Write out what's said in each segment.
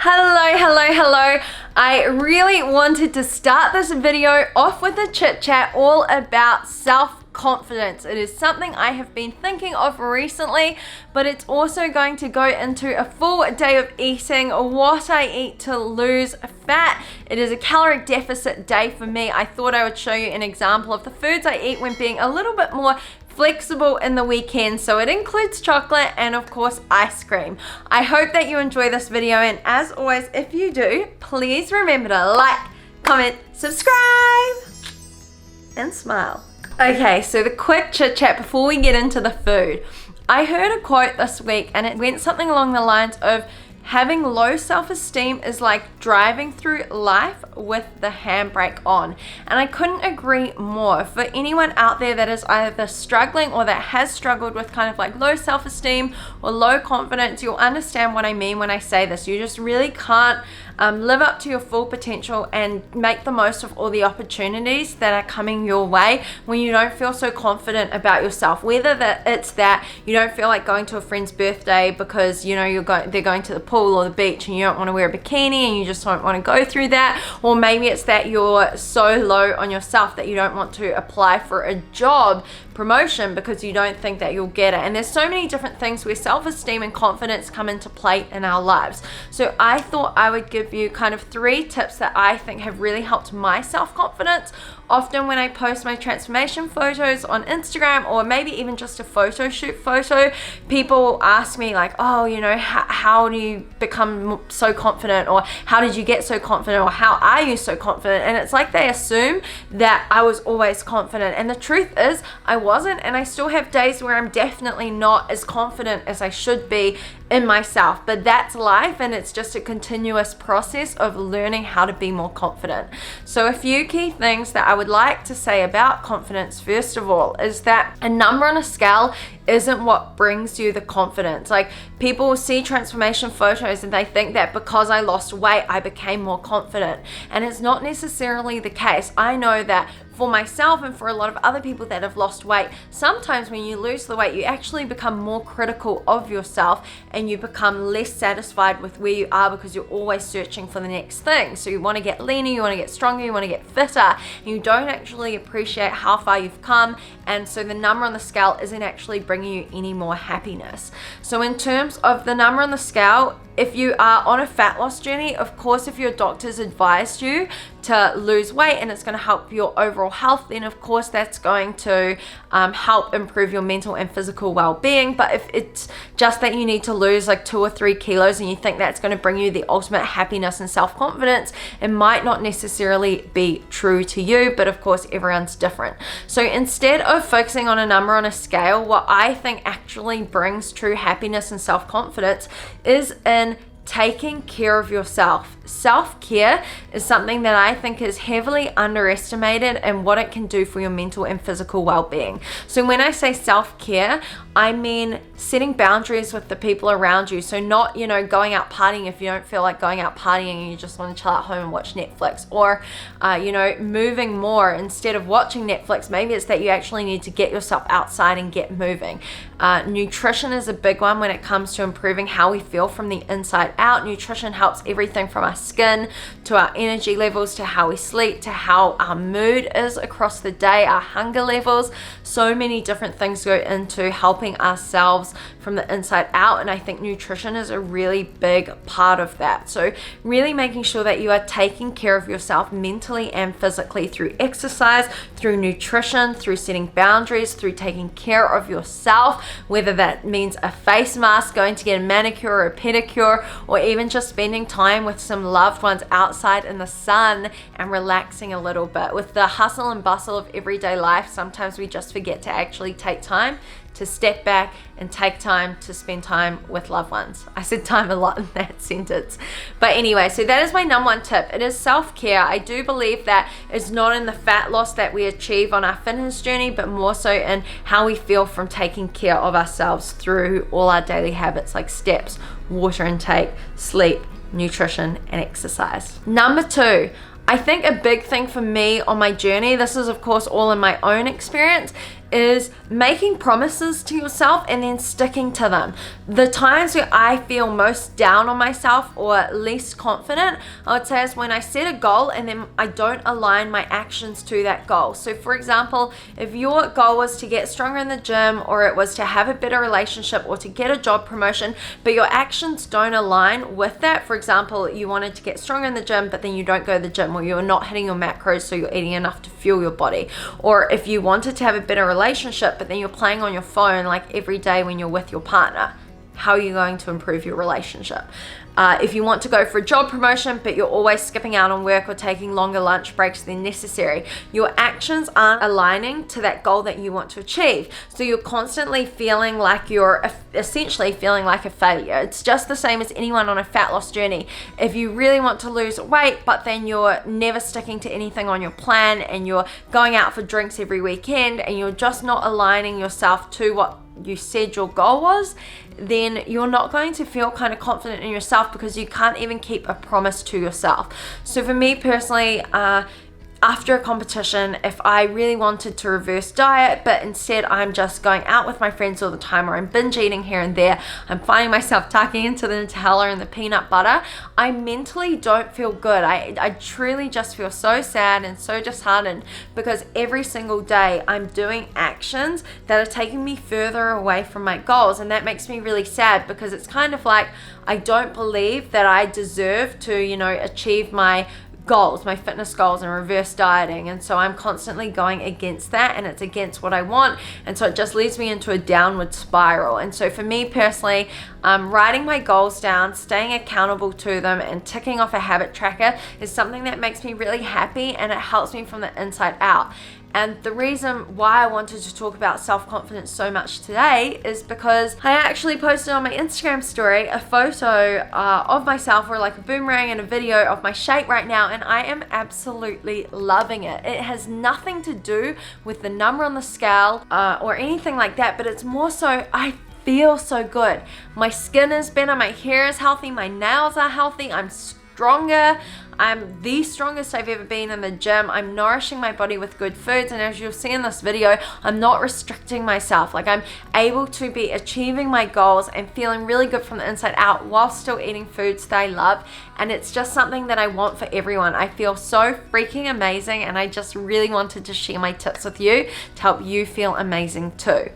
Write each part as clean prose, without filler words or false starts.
Hello. I really wanted to start this video off with a chit chat all about self-confidence. It is something I have been thinking of recently, but it's also going to go into a full day of eating, what I eat to lose fat. It is a calorie deficit day for me. I thought I would show you an example of the foods I eat when being a little bit more flexible in the weekend. So it includes chocolate and of course ice cream. I hope that you enjoy this video, and as always, if you do, please remember to like, comment, subscribe, and smile. Okay, so the quick chit chat before we get into the food. I heard a quote this week and it went something along the lines of having low self-esteem is like driving through life with the handbrake on. And I couldn't agree more. For anyone out there that is either struggling or that has struggled with kind of like low self-esteem or low confidence, you'll understand what I mean when I say this. You just really can't live up to your full potential and make the most of all the opportunities that are coming your way when you don't feel so confident about yourself. Whether it's that you don't feel like going to a friend's birthday because you know they're going to the pool or the beach and you don't want to wear a bikini and you just don't want to go through that, or maybe it's that you're so low on yourself that you don't want to apply for a job promotion because you don't think that you'll get it. And there's so many different things where self-esteem and confidence come into play in our lives. So I thought I would give you kind of 3 tips that I think have really helped my self-confidence. Often when I post my transformation photos on Instagram, or maybe even just a photo shoot photo, people ask me like, oh, you know, how do you become so confident, or how did you get so confident, or how are you so confident? And it's like they assume that I was always confident, and the truth is I wasn't, and I still have days where I'm definitely not as confident as I should be in myself. But that's life, and it's just a continuous process of learning how to be more confident. So a few key things that I would like to say about confidence, first of all, is that a number on a scale isn't what brings you the confidence. Like, people will see transformation photos and they think that because I lost weight I became more confident, and it's not necessarily the case. I know that for myself and for a lot of other people that have lost weight, sometimes when you lose the weight you actually become more critical of yourself and you become less satisfied with where you are because you're always searching for the next thing. So you want to get leaner, you want to get stronger, you want to get fitter, and you don't actually appreciate how far you've come, and so the number on the scale isn't actually bringing you any more happiness. So in terms of the number on the scale, if you are on a fat loss journey, of course, if your doctor's advised you to lose weight and it's going to help your overall health, then of course that's going to help improve your mental and physical well-being. But if it's just that you need to lose like 2 or 3 kilos and you think that's going to bring you the ultimate happiness and self-confidence, it might not necessarily be true to you, but of course everyone's different. So instead of focusing on a number on a scale, what I think actually brings true happiness and self-confidence is in taking care of yourself. Self-care is something that I think is heavily underestimated and what it can do for your mental and physical well-being. So when I say self-care, I mean setting boundaries with the people around you. So not, you know, going out partying if you don't feel like going out partying and you just want to chill at home and watch Netflix, or you know, moving more instead of watching Netflix. Maybe it's that you actually need to get yourself outside and get moving. Nutrition is a big one when it comes to improving how we feel from the inside out. Nutrition helps everything from our skin to our energy levels to how we sleep to how our mood is across the day, our hunger levels. So many different things go into helping ourselves from the inside out, and I think nutrition is a really big part of that. So really making sure that you are taking care of yourself mentally and physically through exercise, through nutrition, through setting boundaries, through taking care of yourself, whether that means a face mask, going to get a manicure or a pedicure, or even just spending time with some loved ones outside in the sun and relaxing a little bit. With the hustle and bustle of everyday life, sometimes we just forget to actually take time to step back and take time to spend time with loved ones. I said time a lot in that sentence. But anyway, so that is my number 1 tip. It is self-care. I do believe that it's not in the fat loss that we achieve on our fitness journey, but more so in how we feel from taking care of ourselves through all our daily habits like steps, water intake, sleep, nutrition, and exercise. Number 2, I think a big thing for me on my journey, this is of course all in my own experience, is making promises to yourself and then sticking to them. The times where I feel most down on myself or least confident, I would say, is when I set a goal and then I don't align my actions to that goal. So for example, if your goal was to get stronger in the gym, or it was to have a better relationship, or to get a job promotion, but your actions don't align with that. For example, you wanted to get stronger in the gym, but then you don't go to the gym, or you're not hitting your macros, so you're eating enough to fuel your body. Or if you wanted to have a better relationship, but then you're playing on your phone like every day when you're with your partner, how are you going to improve your relationship? If you want to go for a job promotion, but you're always skipping out on work or taking longer lunch breaks than necessary, your actions aren't aligning to that goal that you want to achieve. So you're constantly feeling like you're essentially feeling like a failure. It's just the same as anyone on a fat loss journey. If you really want to lose weight, but then you're never sticking to anything on your plan, and you're going out for drinks every weekend, and you're just not aligning yourself to what you said your goal was, then you're not going to feel kind of confident in yourself, because you can't even keep a promise to yourself. So for me personally, after a competition, if I really wanted to reverse diet, but instead I'm just going out with my friends all the time, or I'm binge eating here and there, I'm finding myself tucking into the Nutella and the peanut butter, I mentally don't feel good. I truly just feel so sad and so disheartened, because every single day I'm doing actions that are taking me further away from my goals. And that makes me really sad, because it's kind of like I don't believe that I deserve to, achieve my goals, my fitness goals, and reverse dieting. And so I'm constantly going against that, and it's against what I want. And so it just leads me into a downward spiral. And so for me personally, writing my goals down, staying accountable to them, and ticking off a habit tracker is something that makes me really happy, and it helps me from the inside out. And the reason why I wanted to talk about self-confidence so much today is because I actually posted on my Instagram story a photo of myself, or like a boomerang, and a video of my shape right now, and I am absolutely loving it. It has nothing to do with the number on the scale or anything like that, but it's more so I feel so good. My skin is better, my hair is healthy, my nails are healthy, I'm stronger. I'm the strongest I've ever been in the gym. I'm nourishing my body with good foods, and as you'll see in this video, I'm not restricting myself. Like, I'm able to be achieving my goals and feeling really good from the inside out while still eating foods that I love, and it's just something that I want for everyone. I feel so freaking amazing, and I just really wanted to share my tips with you to help you feel amazing too.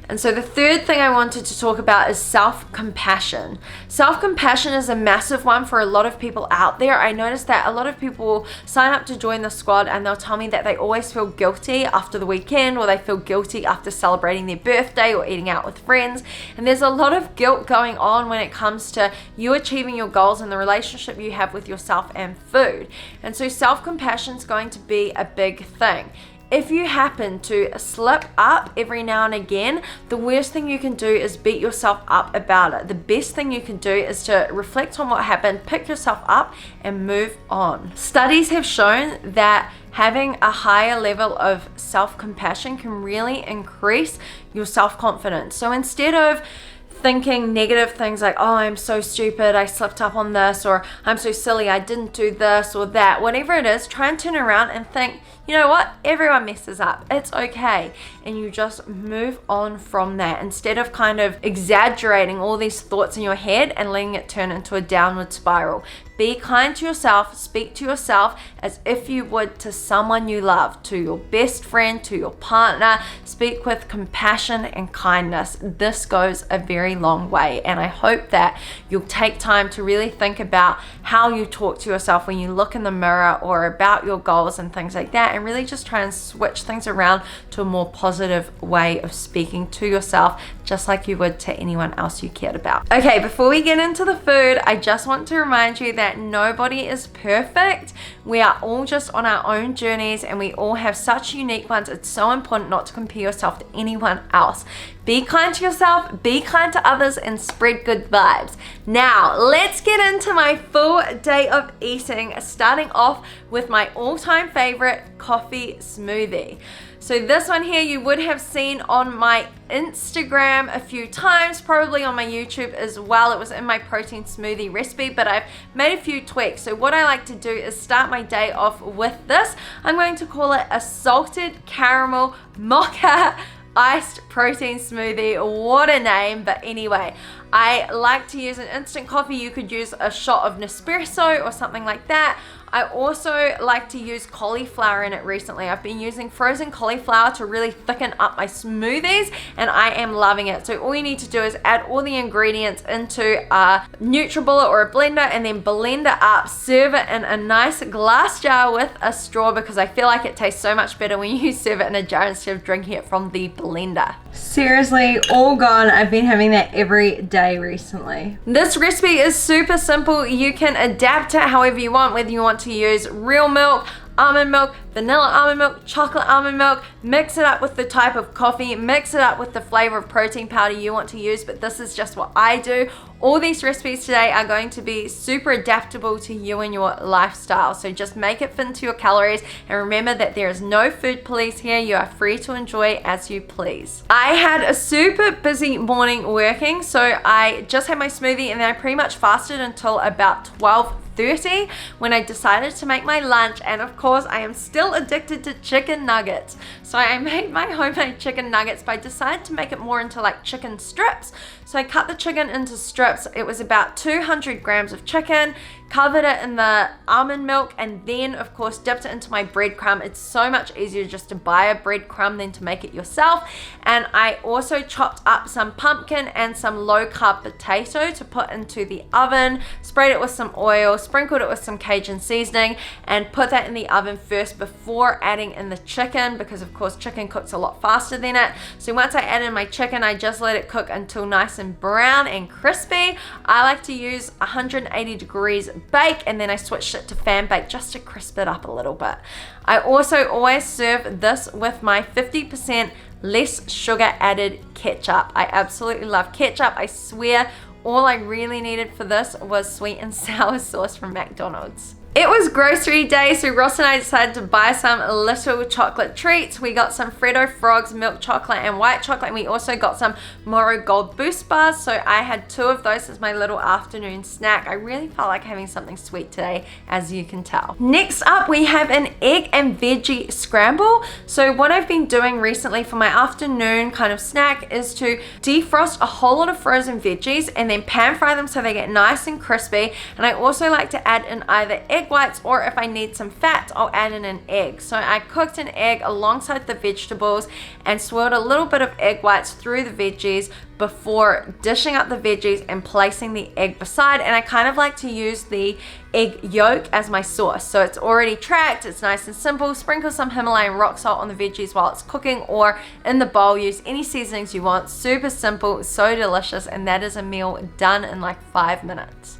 And so the third thing I wanted to talk about is self-compassion. Self-compassion is a massive one for a lot of people out there. I noticed that a lot of people sign up to join the squad, and they'll tell me that they always feel guilty after the weekend, or they feel guilty after celebrating their birthday or eating out with friends. And there's a lot of guilt going on when it comes to you achieving your goals and the relationship you have with yourself and food. And so self-compassion is going to be a big thing. If you happen to slip up every now and again, the worst thing you can do is beat yourself up about it. The best thing you can do is to reflect on what happened, pick yourself up, and move on. Studies have shown that having a higher level of self-compassion can really increase your self-confidence. So instead of thinking negative things like, oh, I'm so stupid, I slipped up on this, or I'm so silly, I didn't do this or that, whatever it is, try and turn around and think, you know what, everyone messes up, it's okay, and you just move on from that, instead of kind of exaggerating all these thoughts in your head and letting it turn into a downward spiral. Be kind to yourself, speak to yourself as if you would to someone you love, to your best friend, to your partner. Speak with compassion and kindness. This goes a very long way, and I hope that you'll take time to really think about how you talk to yourself when you look in the mirror, or about your goals and things like that, and really just try and switch things around to a more positive way of speaking to yourself, just like you would to anyone else you cared about. Okay, before we get into the food, I just want to remind you that nobody is perfect. We are all just on our own journeys, and we all have such unique ones. It's so important not to compare yourself to anyone else. Be kind to yourself, be kind to others, and spread good vibes. Now, let's get into my full day of eating, starting off with my all-time favorite coffee smoothie. So this one here you would have seen on my Instagram a few times, probably on my YouTube as well. It was in my protein smoothie recipe, but I've made a few tweaks. So what I like to do is start my day off with this. I'm going to call it a salted caramel mocha iced protein smoothie. What a name. But anyway, I like to use an instant coffee. You could use a shot of Nespresso or something like that. I also like to use cauliflower in it recently. I've been using frozen cauliflower to really thicken up my smoothies, and I am loving it. So all you need to do is add all the ingredients into a NutriBullet or a blender and then blend it up. Serve it in a nice glass jar with a straw, because I feel like it tastes so much better when you serve it in a jar instead of drinking it from the blender. Seriously, all gone. I've been having that every day recently. This recipe is super simple. You can adapt it however you want, whether you want to use real milk, almond milk, vanilla almond milk, chocolate almond milk. Mix it up with the type of coffee, mix it up with the flavor of protein powder you want to use, but this is just what I do. All these recipes today are going to be super adaptable to you and your lifestyle, so just make it fit into your calories, and remember that there is no food police here. You are free to enjoy as you please. I had a super busy morning working, so I just had my smoothie and then I pretty much fasted until about 12:30 when I decided to make my lunch. And of course I am still addicted to chicken nuggets, so I made my homemade chicken nuggets, but I decided to make it more into like chicken strips. So I cut the chicken into strips. It was about 200 grams of chicken, covered it in the almond milk, and then of course dipped it into my breadcrumb. It's so much easier just to buy a breadcrumb than to make it yourself. And I also chopped up some pumpkin and some low carb potato to put into the oven, sprayed it with some oil, sprinkled it with some Cajun seasoning, and put that in the oven first before adding in the chicken, because of course chicken cooks a lot faster than it. So once I add in my chicken, I just let it cook until nice and brown and crispy. I like to use 180 degrees bake, and then I switched it to fan bake just to crisp it up a little bit. I also always serve this with my 50% less sugar added ketchup. I absolutely love ketchup. I swear all I really needed for this was sweet and sour sauce from McDonald's. It was grocery day, so Ross and I decided to buy some little chocolate treats. We got some Freddo Frogs milk chocolate and white chocolate, and we also got some Moro Gold Boost bars, so I had 2 of those as my little afternoon snack. I really felt like having something sweet today, as you can tell. Next up, we have an egg and veggie scramble. So what I've been doing recently for my afternoon kind of snack is to defrost a whole lot of frozen veggies and then pan fry them so they get nice and crispy. And I also like to add in either egg whites, or if I need some fat, I'll add in an egg. So I cooked an egg alongside the vegetables and swirled a little bit of egg whites through the veggies before dishing up the veggies and placing the egg beside. And I kind of like to use the egg yolk as my sauce. So it's already tracked, it's nice and simple. Sprinkle some Himalayan rock salt on the veggies while it's cooking, or in the bowl, use any seasonings you want. Super simple, so delicious, and that is a meal done in like 5 minutes.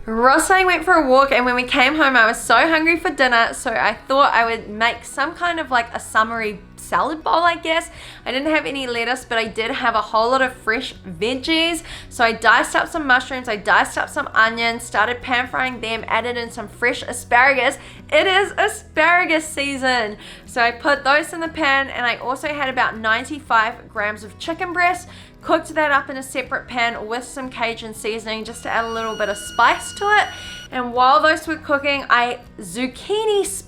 Ross and I went for a walk, and when we came home I was so hungry for dinner, so I thought I would make some kind of like a summery salad bowl, I guess. I didn't have any lettuce, but I did have a whole lot of fresh veggies. So I diced up some mushrooms, I diced up some onions, started pan frying them, added in some fresh asparagus. It is asparagus season. So I put those in the pan, and I also had about 95 grams of chicken breast. Cooked that up in a separate pan with some Cajun seasoning just to add a little bit of spice to it. And while those were cooking, I spiralized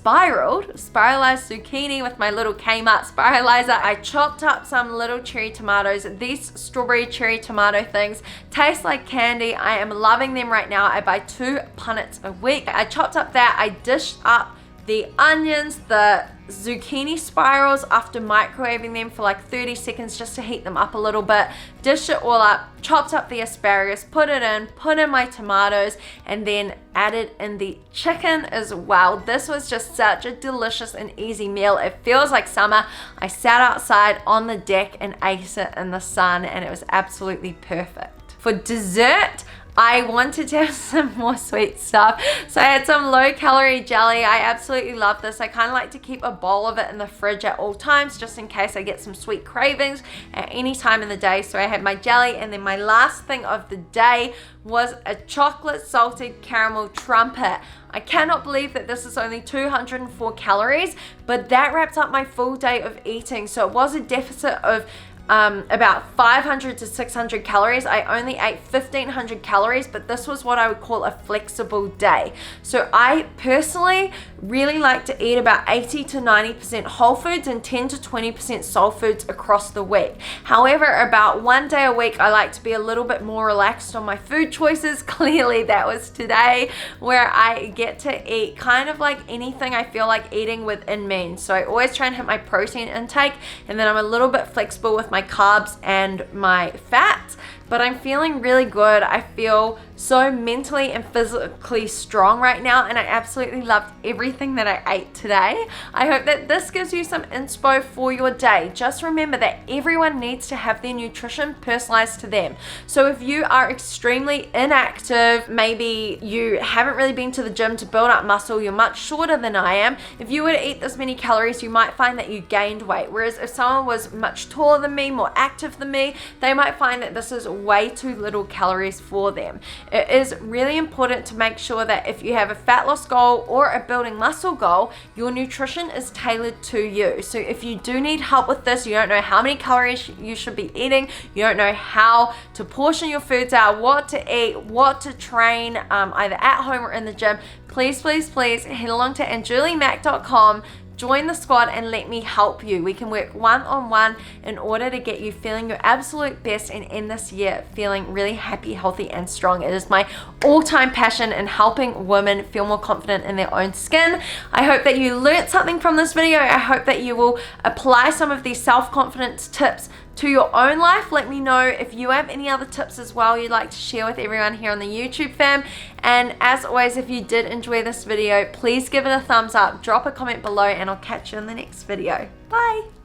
zucchini with my little Kmart spiralizer. I chopped up some little cherry tomatoes. These strawberry cherry tomato things taste like candy. I am loving them right now. I buy 2 punnets a week. I chopped up that. I dished up the onions, the zucchini spirals after microwaving them for like 30 seconds just to heat them up a little bit. Dished it all up, chopped up the asparagus, put in my tomatoes, and then added in the chicken as well. This was just such a delicious and easy meal. It feels like summer. I sat outside on the deck and ate it in the sun, and it was absolutely perfect. For dessert, I wanted to have some more sweet stuff. So I had some low calorie jelly. I absolutely love this. I kind of like to keep a bowl of it in the fridge at all times, just in case I get some sweet cravings at any time in the day. So I had my jelly, and then my last thing of the day was a chocolate salted caramel trumpet. I cannot believe that this is only 204 calories, but that wraps up my full day of eating. So it was a deficit of about 500 to 600 calories. I only ate 1500 calories, but this was what I would call a flexible day. So I personally really like to eat about 80 to 90% whole foods and 10 to 20% soul foods across the week. However, about one day a week, I like to be a little bit more relaxed on my food choices. Clearly that was today, where I get to eat kind of like anything I feel like eating within means. So I always try and hit my protein intake, and then I'm a little bit flexible with my carbs and my fats, but I'm feeling really good. I feel so mentally and physically strong right now, and I absolutely loved everything that I ate today. I hope that this gives you some inspo for your day. Just remember that everyone needs to have their nutrition personalized to them. So if you are extremely inactive, maybe you haven't really been to the gym to build up muscle, you're much shorter than I am, if you were to eat this many calories, you might find that you gained weight. Whereas if someone was much taller than me, more active than me, they might find that this is way too little calories for them. It is really important to make sure that if you have a fat loss goal or a building muscle goal, your nutrition is tailored to you. So if you do need help with this, you don't know how many calories you should be eating, you don't know how to portion your foods out, what to eat, what to train, either at home or in the gym, please head along to anjuliemac.com. Join the squad and let me help you. We can work one-on-one in order to get you feeling your absolute best and end this year feeling really happy, healthy, and strong. It is my all-time passion in helping women feel more confident in their own skin. I hope that you learned something from this video. I hope that you will apply some of these self-confidence tips to your own life. Let me know if you have any other tips as well you'd like to share with everyone here on the YouTube fam. And as always, if you did enjoy this video, please give it a thumbs up, drop a comment below, and I'll catch you in the next video. Bye.